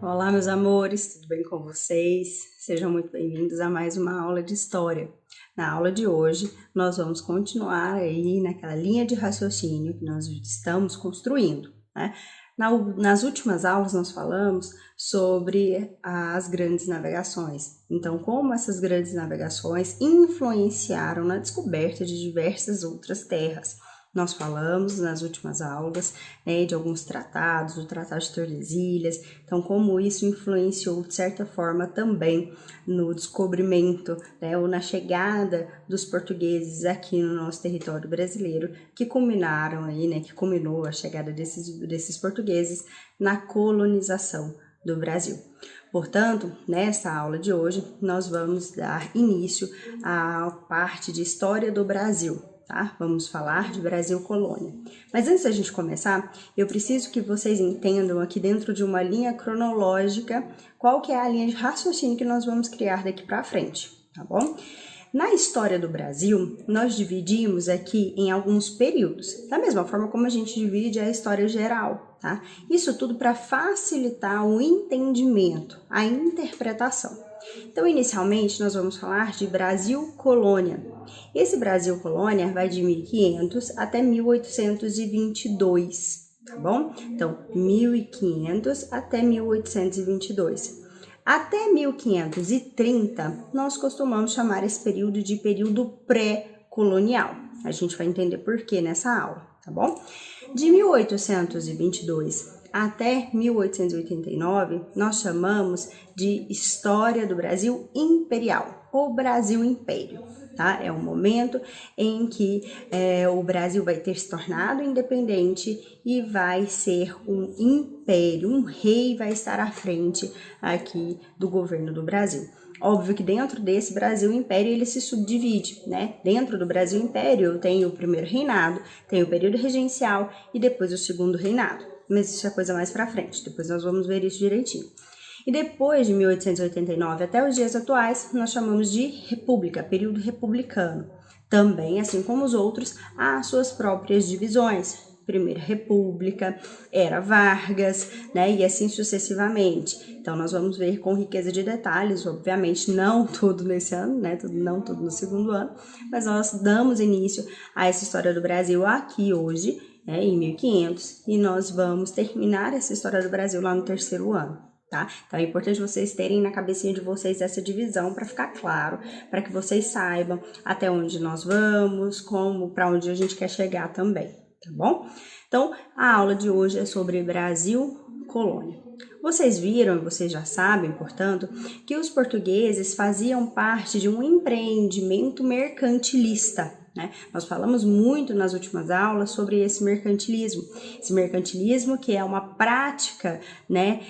Olá, meus amores, tudo bem com vocês? Sejam muito bem-vindos a mais uma aula de História. Na aula de hoje, nós vamos continuar aí naquela linha de raciocínio que nós estamos construindo, né? Nas últimas aulas, nós falamos sobre as grandes navegações. Então, como essas grandes navegações influenciaram na descoberta de diversas outras terras. Nós falamos nas últimas aulas, né, de alguns tratados, do Tratado de Tordesilhas, então como isso influenciou de certa forma também no descobrimento, né, ou na chegada dos portugueses aqui no nosso território brasileiro, que culminaram aí, né, que culminou a chegada desses portugueses na colonização do Brasil. Portanto, nesta aula de hoje, nós vamos dar início à parte de História do Brasil. Tá? Vamos falar de Brasil Colônia. Mas antes da gente começar, eu preciso que vocês entendam aqui dentro de uma linha cronológica qual que é a linha de raciocínio que nós vamos criar daqui para frente, tá bom? Na história do Brasil, nós dividimos aqui em alguns períodos, da mesma forma como a gente divide a história geral, tá? Isso tudo para facilitar o entendimento, a interpretação. Então, inicialmente, nós vamos falar de Brasil Colônia. Esse Brasil Colônia vai de 1500 até 1822, tá bom? Então, 1500 até 1822. Até 1530, nós costumamos chamar esse período de período pré-colonial. A gente vai entender por quê nessa aula, tá bom? De 1822 até 1889, nós chamamos de História do Brasil Imperial, ou Brasil Império, tá? É um momento em que o Brasil vai ter se tornado independente e vai ser um império, um rei vai estar à frente aqui do governo do Brasil. Óbvio que dentro desse Brasil Império ele se subdivide, né? Dentro do Brasil Império tem o primeiro reinado, tem o período regencial e depois o segundo reinado. Mas isso é coisa mais pra frente, depois nós vamos ver isso direitinho. E depois de 1889 até os dias atuais, nós chamamos de República, período republicano. Também, assim como os outros, há suas próprias divisões. Primeira República, Era Vargas, né, e assim sucessivamente. Então, nós vamos ver com riqueza de detalhes, obviamente, não tudo nesse ano, né, não tudo no segundo ano, mas nós damos início a essa história do Brasil aqui hoje, em 1500, e nós vamos terminar essa história do Brasil lá no terceiro ano, tá? Então é importante vocês terem na cabecinha de vocês essa divisão para ficar claro, para que vocês saibam até onde nós vamos, como, para onde a gente quer chegar também, tá bom? Então a aula de hoje é sobre Brasil Colônia. Vocês viram, vocês já sabem, portanto, que os portugueses faziam parte de um empreendimento mercantilista, né? Nós falamos muito nas últimas aulas sobre esse mercantilismo que é uma prática, né,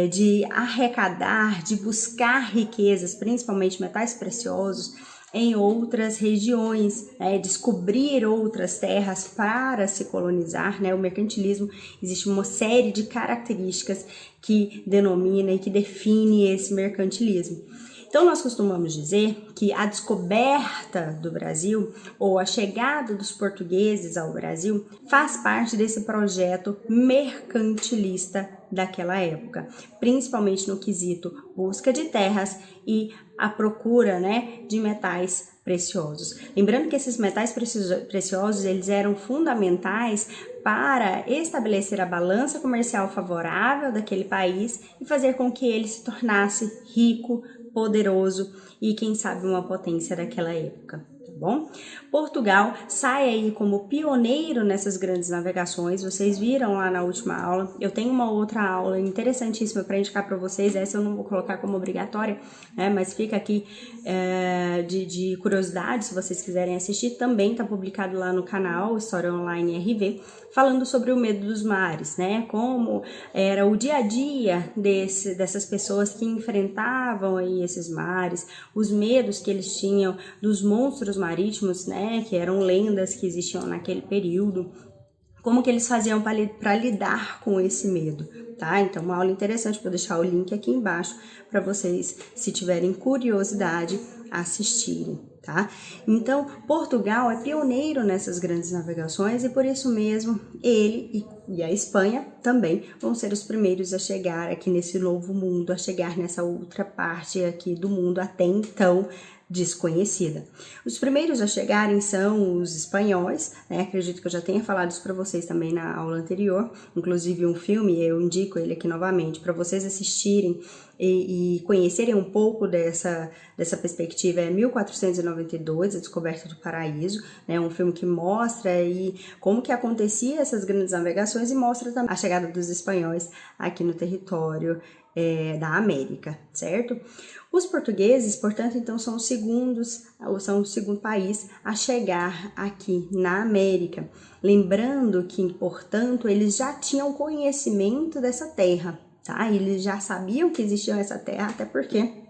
de arrecadar, de buscar riquezas, principalmente metais preciosos, em outras regiões, descobrir outras terras para se colonizar, né? O mercantilismo, existe uma série de características que denomina e que define esse mercantilismo. Então, nós costumamos dizer que a descoberta do Brasil, ou a chegada dos portugueses ao Brasil, faz parte desse projeto mercantilista daquela época, principalmente no quesito busca de terras e a procura, né, de metais preciosos. Lembrando que esses metais preciosos, eles eram fundamentais para estabelecer a balança comercial favorável daquele país e fazer com que ele se tornasse rico, poderoso e, quem sabe, uma potência daquela época, tá bom? Portugal sai aí como pioneiro nessas grandes navegações, vocês viram lá na última aula. Eu tenho uma outra aula interessantíssima para indicar para vocês, essa eu não vou colocar como obrigatória, né? Mas fica aqui de curiosidade, se vocês quiserem assistir, também está publicado lá no canal História Online RV, falando sobre o medo dos mares, né? Como era o dia a dia dessas pessoas que enfrentavam aí esses mares, os medos que eles tinham dos monstros marítimos, né? Que eram lendas que existiam naquele período, como que eles faziam para lidar com esse medo, tá? Então, uma aula interessante, vou deixar o link aqui embaixo para vocês, se tiverem curiosidade, assistirem. tá? Então, Portugal é pioneiro nessas grandes navegações e por isso mesmo ele e a Espanha também vão ser os primeiros a chegar aqui nesse novo mundo, a chegar nessa outra parte aqui do mundo até então desconhecida. Os primeiros a chegarem são os espanhóis, né? Acredito que eu já tenha falado isso para vocês também na aula anterior, inclusive um filme, eu indico ele aqui novamente para vocês assistirem e conhecerem um pouco dessa perspectiva. É 1492, A Descoberta do Paraíso, né? Um filme que mostra aí como que acontecia essas grandes navegações e mostra também a chegada dos espanhóis aqui no território da América, certo? Os portugueses, portanto, então são o segundo país a chegar aqui na América. Lembrando que, portanto, eles já tinham conhecimento dessa terra, tá? Eles já sabiam que existia essa terra, até porque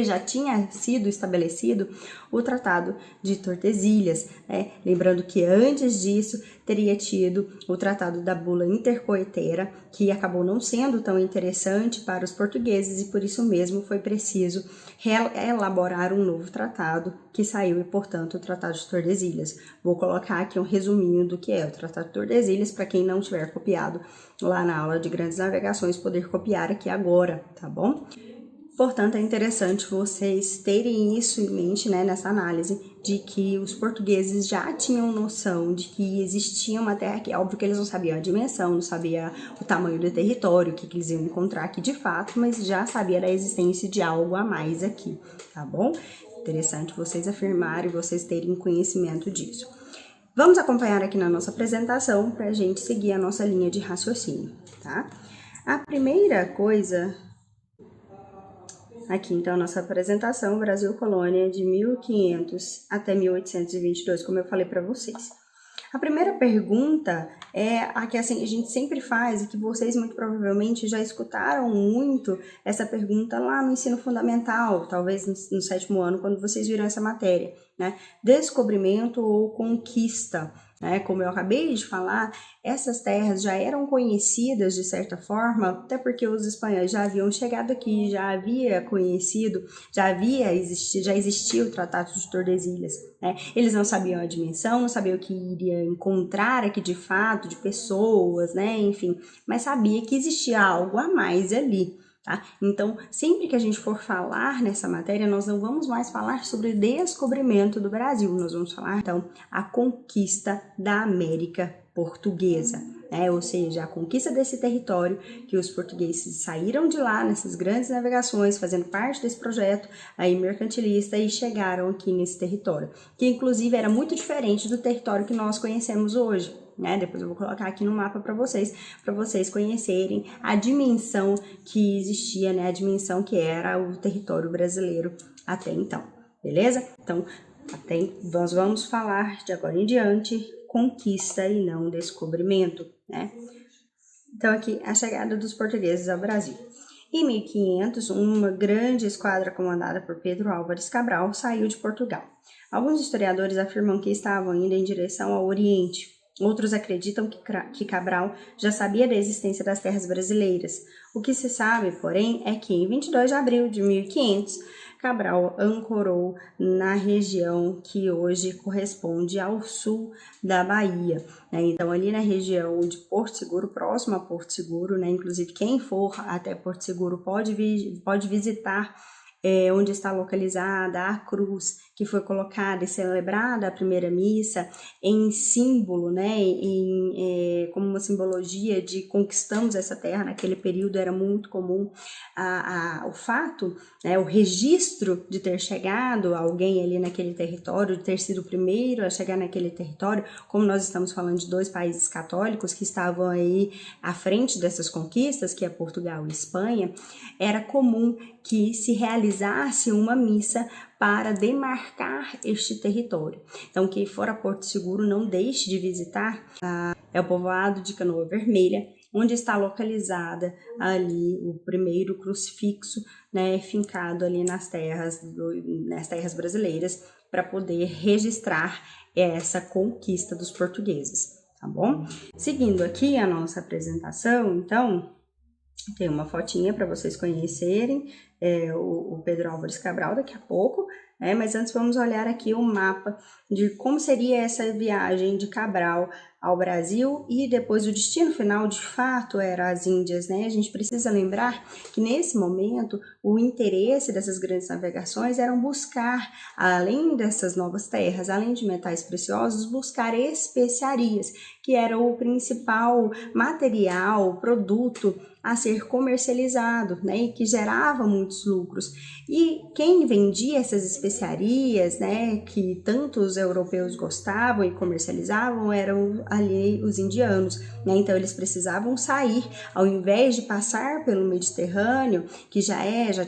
já tinha sido estabelecido o Tratado de Tordesilhas, né? Lembrando que antes disso teria tido o Tratado da Bula Intercoetera, que acabou não sendo tão interessante para os portugueses e por isso mesmo foi preciso elaborar um novo tratado que saiu e, portanto, o Tratado de Tordesilhas. Vou colocar aqui um resuminho do que é o Tratado de Tordesilhas para quem não tiver copiado lá na aula de grandes navegações poder copiar aqui agora, tá bom? Portanto, é interessante vocês terem isso em mente, né, nessa análise, de que os portugueses já tinham noção de que existia uma terra aqui. É óbvio que eles não sabiam a dimensão, não sabiam o tamanho do território, o que eles iam encontrar aqui de fato, mas já sabia da existência de algo a mais aqui, tá bom? Interessante vocês afirmarem, vocês terem conhecimento disso. Vamos acompanhar aqui na nossa apresentação para a gente seguir a nossa linha de raciocínio, tá? A primeira coisa... Aqui, então, nossa apresentação, Brasil Colônia de 1500 até 1822, como eu falei para vocês. A primeira pergunta é a que assim, a gente sempre faz e que vocês muito provavelmente já escutaram muito essa pergunta lá no ensino fundamental, talvez no 7º ano, quando vocês viram essa matéria, né? Descobrimento ou conquista? Como eu acabei de falar, essas terras já eram conhecidas de certa forma, até porque os espanhóis já haviam chegado aqui, já havia conhecido, já existia o Tratado de Tordesilhas, né? Eles não sabiam a dimensão, não sabiam o que iria encontrar aqui de fato, de pessoas, né? Enfim, mas sabia que existia algo a mais ali. Tá? Então, sempre que a gente for falar nessa matéria, nós não vamos mais falar sobre o descobrimento do Brasil, nós vamos falar, então, a conquista da América Portuguesa, né? Ou seja, a conquista desse território que os portugueses saíram de lá nessas grandes navegações, fazendo parte desse projeto aí mercantilista e chegaram aqui nesse território, que inclusive era muito diferente do território que nós conhecemos hoje. Depois eu vou colocar aqui no mapa para vocês conhecerem a dimensão que existia, né? A dimensão que era o território brasileiro até então, beleza? Então, nós vamos falar de agora em diante conquista e não descobrimento, né? Então, aqui, a chegada dos portugueses ao Brasil. Em 1500, uma grande esquadra comandada por Pedro Álvares Cabral saiu de Portugal. Alguns historiadores afirmam que estavam indo em direção ao Oriente. Outros acreditam que Cabral já sabia da existência das terras brasileiras. O que se sabe, porém, é que em 22 de abril de 1500, Cabral ancorou na região que hoje corresponde ao sul da Bahia, né? Então, ali na região de Porto Seguro, próximo a Porto Seguro, né? Inclusive, quem for até Porto Seguro pode visitar onde está localizada a cruz que foi colocada e celebrada a primeira missa em símbolo, né, como uma simbologia de conquistamos essa terra. Naquele período era muito comum o fato, né, o registro de ter chegado alguém ali naquele território, de ter sido o primeiro a chegar naquele território, como nós estamos falando de dois países católicos que estavam aí à frente dessas conquistas, que é Portugal e Espanha, era comum que se realizasse uma missa para demarcar este território. Então, quem for a Porto Seguro, não deixe de visitar o povoado de Canoa Vermelha, onde está localizada ali o primeiro crucifixo, né, fincado ali nas terras brasileiras, para poder registrar essa conquista dos portugueses, tá bom? Seguindo aqui a nossa apresentação, então, tem uma fotinha para vocês conhecerem o Pedro Álvares Cabral daqui a pouco, Mas antes vamos olhar aqui o mapa de como seria essa viagem de Cabral ao Brasil e depois o destino final de fato era as Índias, né? A gente precisa lembrar que nesse momento o interesse dessas grandes navegações era buscar, além dessas novas terras, além de metais preciosos, buscar especiarias, que era o principal material, produto a ser comercializado, né, e que gerava muitos lucros. E quem vendia essas especiarias, né, que tanto os europeus gostavam e comercializavam, eram ali os indianos, né? Então eles precisavam sair, ao invés de passar pelo Mediterrâneo, que já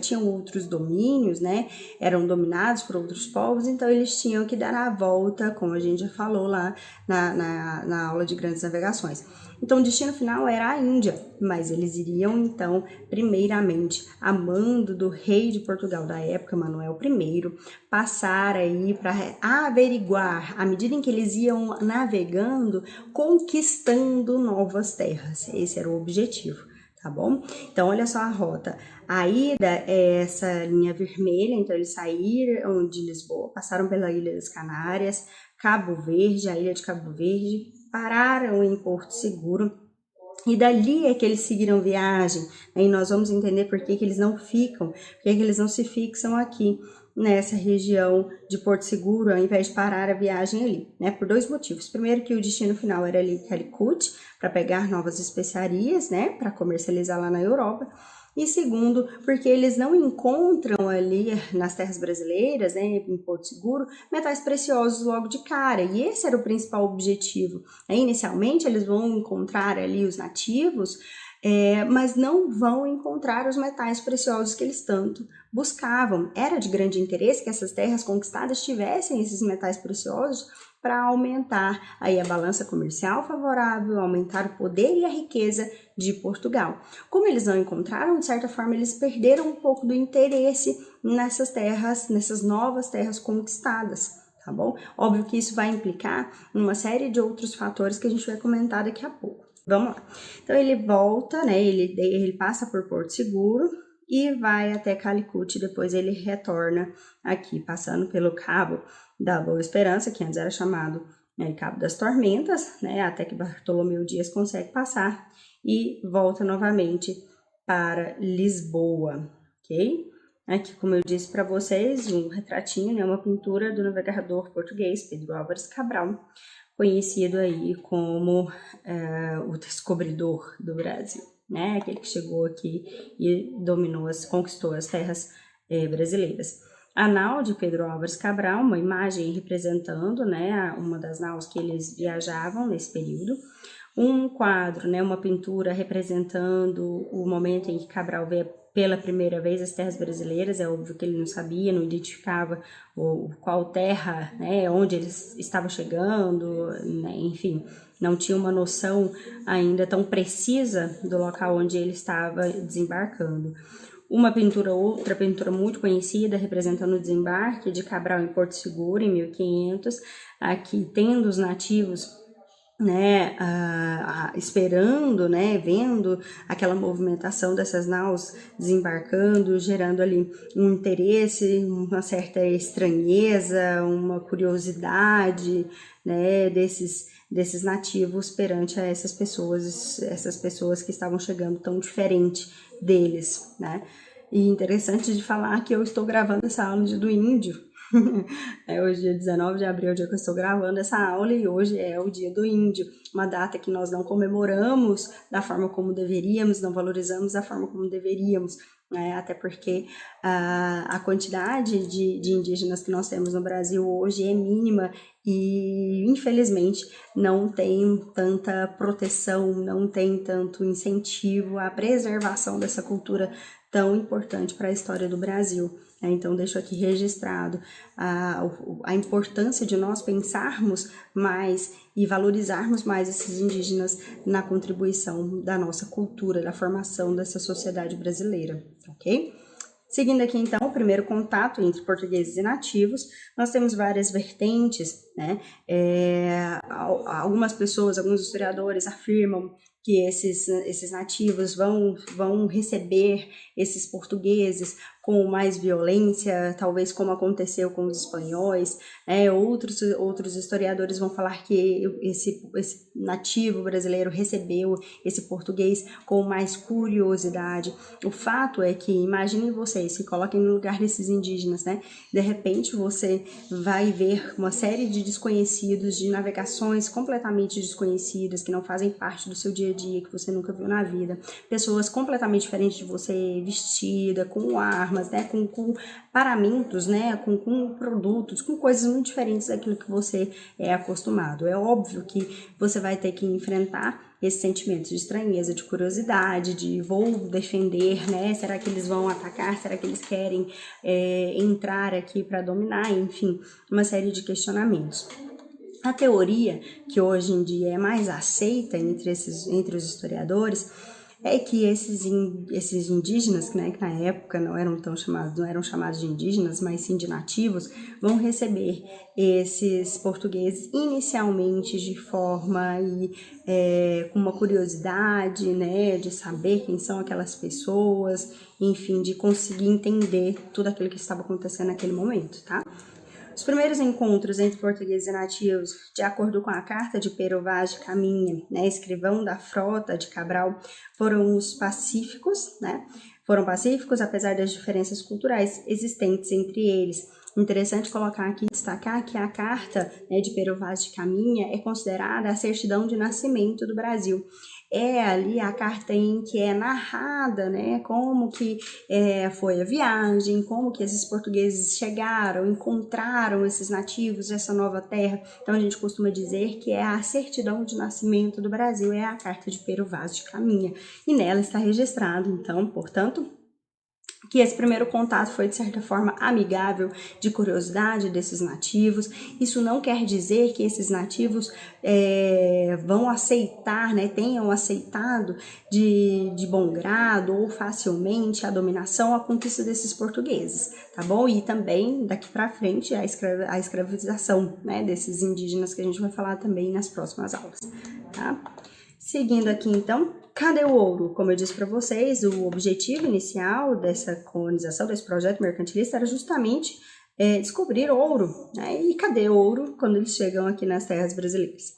tinham outros domínios, né, eram dominados por outros povos, então eles tinham que dar a volta, como a gente já falou lá na aula de grandes navegações. Então o destino final era a Índia, mas eles iriam então, primeiramente, a mando do rei de Portugal da época, Manuel I, passar aí para averiguar, à medida em que eles iam navegando, conquistando novas terras. Esse era o objetivo, tá bom? Então olha só a rota. A ida é essa linha vermelha, então eles saíram de Lisboa, passaram pela Ilha das Canárias, Cabo Verde, a ilha de Cabo Verde, pararam em Porto Seguro e dali é que eles seguiram viagem, né? E nós vamos entender por que eles não ficam, por que eles não se fixam aqui nessa região de Porto Seguro, ao invés de parar a viagem ali, né? Por dois motivos. Primeiro, que o destino final era ali Calicut, para pegar novas especiarias, né? Para comercializar lá na Europa. E segundo, porque eles não encontram ali nas terras brasileiras, né, em Porto Seguro, metais preciosos logo de cara. E esse era o principal objetivo. Inicialmente, eles vão encontrar ali os nativos, mas não vão encontrar os metais preciosos que eles tanto buscavam. Era de grande interesse que essas terras conquistadas tivessem esses metais preciosos para aumentar aí a balança comercial favorável, aumentar o poder e a riqueza de Portugal. Como eles não encontraram, de certa forma, eles perderam um pouco do interesse nessas terras, nessas novas terras conquistadas, tá bom? Óbvio que isso vai implicar uma série de outros fatores que a gente vai comentar daqui a pouco. Vamos lá. Então ele volta, né? Ele passa por Porto Seguro e vai até Calicut, depois ele retorna aqui, passando pelo Cabo da Boa Esperança, que antes era chamado, né, Cabo das Tormentas, né, até que Bartolomeu Dias consegue passar e volta novamente para Lisboa, ok? Aqui, como eu disse para vocês, um retratinho, né, uma pintura do navegador português Pedro Álvares Cabral, conhecido aí como o descobridor do Brasil, né, aquele que chegou aqui e conquistou as terras brasileiras. A nau de Pedro Álvares Cabral, uma imagem representando, né, uma das naus que eles viajavam nesse período. Um quadro, né, uma pintura representando o momento em que Cabral vê pela primeira vez as terras brasileiras. É óbvio que ele não sabia, não identificava qual terra, né, onde ele estava chegando, né, enfim, não tinha uma noção ainda tão precisa do local onde ele estava desembarcando. Outra pintura muito conhecida, representando o desembarque de Cabral em Porto Seguro, em 1500, aqui tendo os nativos, né, esperando, né, vendo aquela movimentação dessas naus desembarcando, gerando ali um interesse, uma certa estranheza, uma curiosidade, né, desses nativos perante a essas pessoas que estavam chegando tão diferente deles, né? E interessante de falar que eu estou gravando essa aula do índio. Hoje, dia 19 de abril, é o dia que eu estou gravando essa aula, e hoje é o dia do índio, uma data que nós não comemoramos da forma como deveríamos, não valorizamos da forma como deveríamos, né? Até porque a quantidade de indígenas que nós temos no Brasil hoje é mínima e, infelizmente, não tem tanta proteção, não tem tanto incentivo à preservação dessa cultura tão importante para a história do Brasil. Então, deixo aqui registrado a importância de nós pensarmos mais e valorizarmos mais esses indígenas na contribuição da nossa cultura, da formação dessa sociedade brasileira, ok? Seguindo aqui, então, o primeiro contato entre portugueses e nativos, nós temos várias vertentes, né? Algumas pessoas, alguns historiadores afirmam que esses nativos vão receber esses portugueses com mais violência, talvez como aconteceu com os espanhóis, né? Outros historiadores vão falar que esse nativo brasileiro recebeu esse português com mais curiosidade. O fato é que, imaginem vocês, se coloquem no lugar desses indígenas, né? De repente você vai ver uma série de desconhecidos, de navegações completamente desconhecidas, que não fazem parte do seu dia a dia, que você nunca viu na vida, pessoas completamente diferentes de você, vestida, com armas, né? Com paramentos, né? Com produtos, com coisas muito diferentes daquilo que você é acostumado. É óbvio que você vai ter que enfrentar esses sentimentos de estranheza, de curiosidade, de vou defender, né? Será que eles vão atacar? Será que eles querem entrar aqui para dominar? Enfim, uma série de questionamentos. A teoria que hoje em dia é mais aceita entre os historiadores é que esses indígenas, né, que na época não eram chamados de indígenas, mas sim de nativos, vão receber esses portugueses inicialmente de forma com uma curiosidade, né, de saber quem são aquelas pessoas, enfim, de conseguir entender tudo aquilo que estava acontecendo naquele momento, tá? Os primeiros encontros entre portugueses e nativos, de acordo com a carta de Pero Vaz de Caminha, né, escrivão da frota de Cabral, foram os pacíficos, né? Foram pacíficos apesar das diferenças culturais existentes entre eles. Interessante colocar aqui, destacar que a carta, né, de Pero Vaz de Caminha é considerada a certidão de nascimento do Brasil. É ali a carta em que é narrada, né, como que foi a viagem, como que esses portugueses chegaram, encontraram esses nativos dessa nova terra. Então a gente costuma dizer que é a certidão de nascimento do Brasil, é a carta de Pero Vaz de Caminha, e nela está registrado, então, portanto, que esse primeiro contato foi de certa forma amigável, de curiosidade desses nativos. Isso não quer dizer que esses nativos vão aceitar, né, tenham aceitado de bom grado ou facilmente a dominação, a conquista desses portugueses, tá bom? E também daqui para frente a escravização, né, desses indígenas, que a gente vai falar também nas próximas aulas, tá? Seguindo aqui então, cadê o ouro? Como eu disse para vocês, o objetivo inicial dessa colonização, desse projeto mercantilista, era justamente descobrir ouro, né? E cadê o ouro quando eles chegam aqui nas terras brasileiras?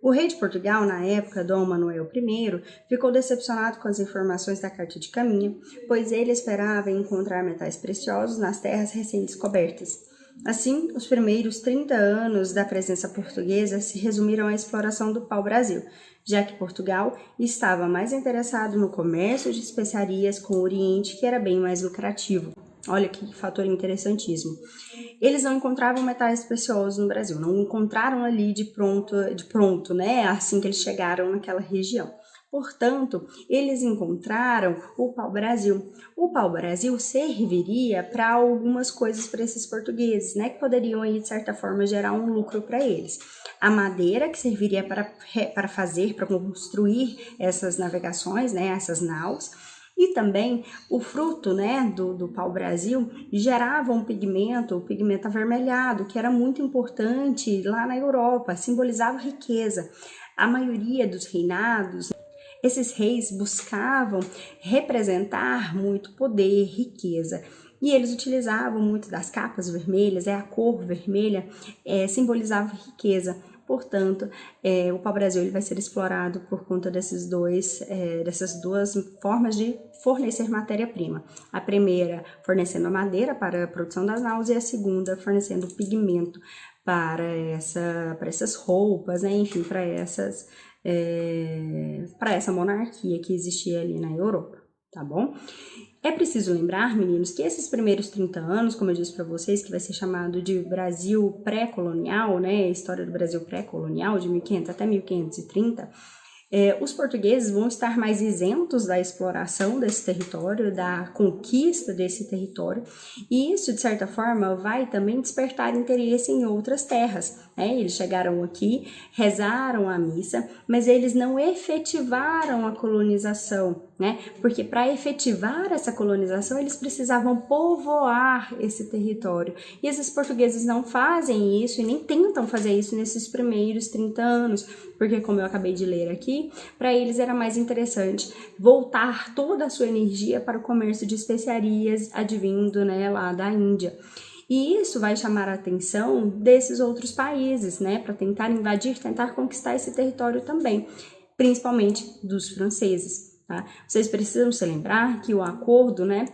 O rei de Portugal, na época, Dom Manuel I, ficou decepcionado com as informações da carta de Caminha, pois ele esperava encontrar metais preciosos nas terras recém-descobertas. Assim, os primeiros 30 anos da presença portuguesa se resumiram à exploração do pau-brasil, já que Portugal estava mais interessado no comércio de especiarias com o Oriente, que era bem mais lucrativo. Olha que fator interessantíssimo. Eles não encontravam metais preciosos no Brasil, não encontraram ali de pronto, né, assim que eles chegaram naquela região. Portanto, eles encontraram o pau-brasil. O pau-brasil serviria para algumas coisas para esses portugueses, né, que poderiam aí, de certa forma, gerar um lucro para eles. A madeira, que serviria para construir essas navegações, né, essas naus, e também o fruto, né, do pau-brasil gerava um pigmento, o pigmento avermelhado, que era muito importante lá na Europa, simbolizava riqueza. A maioria dos reinados, esses reis buscavam representar muito poder, riqueza. E eles utilizavam muito das capas vermelhas, a cor vermelha simbolizava riqueza. Portanto, o pau-brasil ele vai ser explorado por conta dessas duas formas de fornecer matéria-prima. A primeira fornecendo a madeira para a produção das naus e a segunda fornecendo pigmento para essas roupas, né? Enfim, para essa monarquia que existia ali na Europa, tá bom? É preciso lembrar, meninos, que esses primeiros 30 anos, como eu disse para vocês, que vai ser chamado de Brasil pré-colonial, né, história do Brasil pré-colonial, de 1500 até 1530, os portugueses vão estar mais isentos da exploração desse território, da conquista desse território, e isso, de certa forma, vai também despertar interesse em outras terras, né? Eles chegaram aqui, rezaram a missa, mas eles não efetivaram a colonização, né? Porque para efetivar essa colonização, eles precisavam povoar esse território. E esses portugueses não fazem isso e nem tentam fazer isso nesses primeiros 30 anos, porque, como eu acabei de ler aqui, aqui, para eles era mais interessante voltar toda a sua energia para o comércio de especiarias advindo, né, lá da Índia. E isso vai chamar a atenção desses outros países, né, para tentar invadir, tentar conquistar esse território também, principalmente dos franceses, tá? Vocês precisam se lembrar que o acordo, né,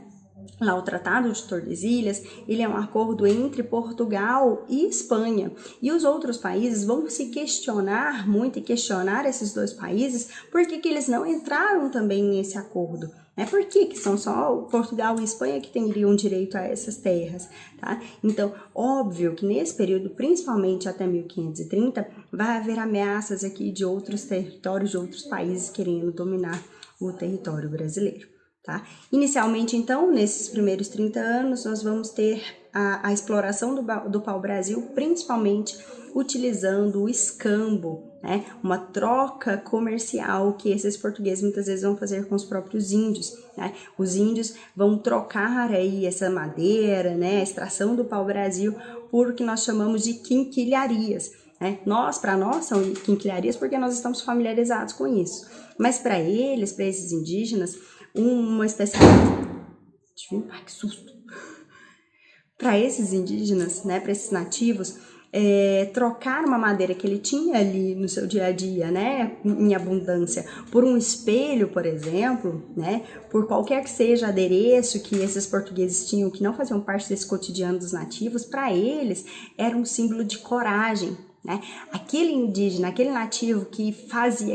lá o Tratado de Tordesilhas, ele é um acordo entre Portugal e Espanha. E os outros países vão se questionar muito e questionar esses dois países por que eles não entraram também nesse acordo. Por que são só Portugal e Espanha que teriam direito a essas terras, tá? Então, óbvio que nesse período, principalmente até 1530, vai haver ameaças aqui de outros territórios, de outros países querendo dominar o território brasileiro. Tá? Inicialmente, então, nesses primeiros 30 anos, nós vamos ter a exploração do pau-brasil, principalmente utilizando o escambo, né? Uma troca comercial que esses portugueses muitas vezes vão fazer com os próprios índios, né? Os índios vão trocar aí essa madeira, né? A extração do pau-brasil por o que nós chamamos de quinquilharias. Para nós são quinquilharias porque nós estamos familiarizados com isso, mas para eles, para esses indígenas, uma especialidade. Ai, que susto! Para esses indígenas, né, para esses nativos, trocar uma madeira que ele tinha ali no seu dia a dia, né, em abundância, por um espelho, por exemplo, né, por qualquer que seja adereço que esses portugueses tinham, que não faziam parte desse cotidiano dos nativos, para eles era um símbolo de coragem. Aquele indígena, aquele nativo que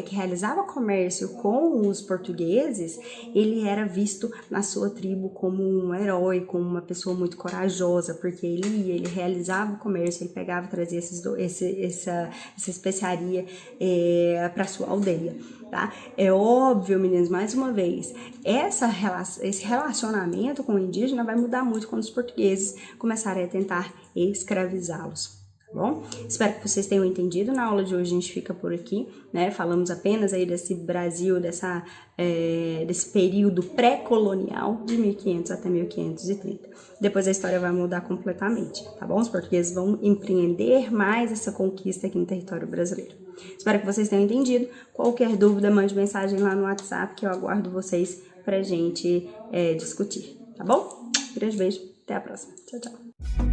realizava comércio com os portugueses, ele era visto na sua tribo como um herói, como uma pessoa muito corajosa, porque ele realizava o comércio, ele pegava e trazia essa especiaria para sua aldeia. Tá? É óbvio, meninos, mais uma vez, esse relacionamento com o indígena vai mudar muito quando os portugueses começarem a tentar escravizá-los. Bom, espero que vocês tenham entendido. Na aula de hoje a gente fica por aqui, né? Falamos apenas aí desse Brasil, desse período pré-colonial de 1500 até 1530. Depois a história vai mudar completamente, tá bom? Os portugueses vão empreender mais essa conquista aqui no território brasileiro. Espero que vocês tenham entendido. Qualquer dúvida, mande mensagem lá no WhatsApp que eu aguardo vocês pra gente discutir, tá bom? Grande beijo, até a próxima. Tchau, tchau.